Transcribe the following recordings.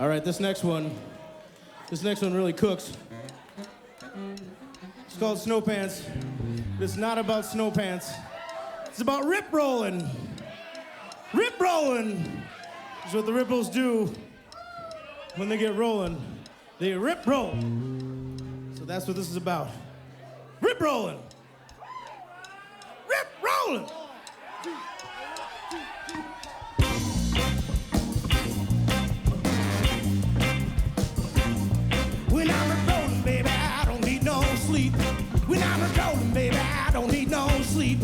All right, this next one really cooks. It's called Snow Pants. But it's not about snow pants. It's about rip rolling. Rip rolling is what the Ripples do when they get rolling. They rip roll. So that's what this is about. Rip rolling. Rip rolling. When I'm rolling, baby, I don't need no sleep. When I'm rolling, baby, I don't need no sleep.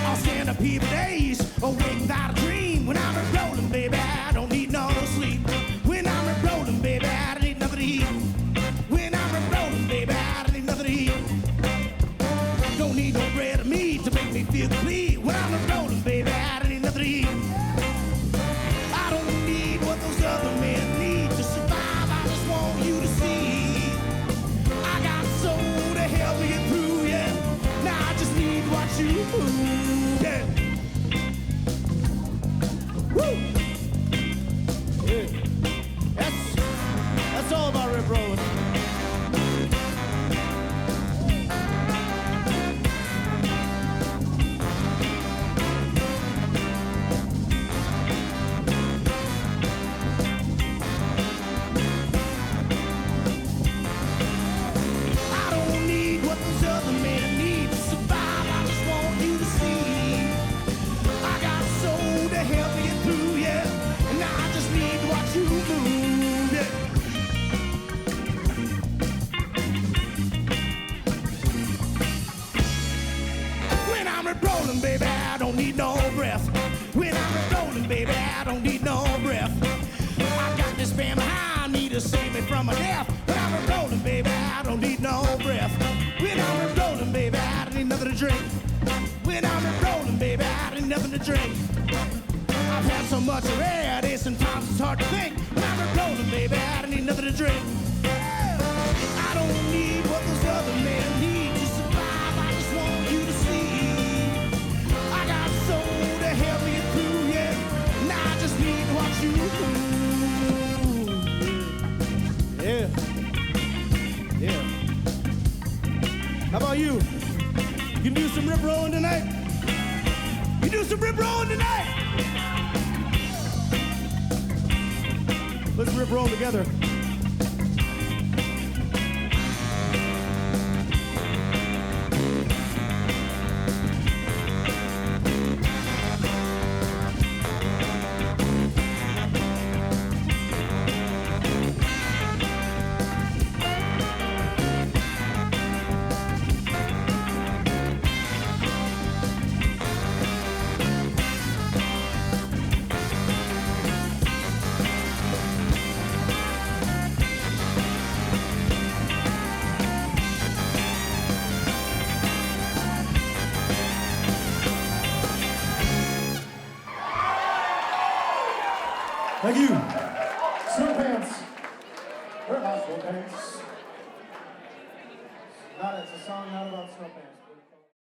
I'll stand up here for days, awake without a dream. When I'm rolling, baby, I don't need no sleep. When I'm rolling, baby, I don't need nothing to eat. When I'm rolling, baby, I don't need nothing to eat. Don't need no bread or meat to make me feel complete. When I'm rolling, baby, I don't need nothing to eat. I don't need what those other men need to survive. I just want you to see I got soul to help me get through, yeah. Now I just need to watch you move, yeah. Woo! Yeah. That's all about rip rolling. Rolling, baby, I don't need no breath. When I'm rolling, baby, I don't need no breath. I got this band behind me to save me from my death. When I'm rolling, baby, I don't need no breath. When I'm rolling, baby, I don't need nothing to drink. When I'm rolling, baby, I don't need nothing to drink. I've had so much already, sometimes it's hard to think. When I'm rolling, baby, I don't need nothing to drink. I don't need what those other men need to survive. I just want you to see I got soul to help me get through, yeah. Now I just need to watch you move. Yeah. Yeah. How about you? You can do some rip rolling tonight? You do some rip rolling tonight? Let's rip roll together. Thank you. Snow Pants. We're about Snow Pants. It's a song not about snow pants.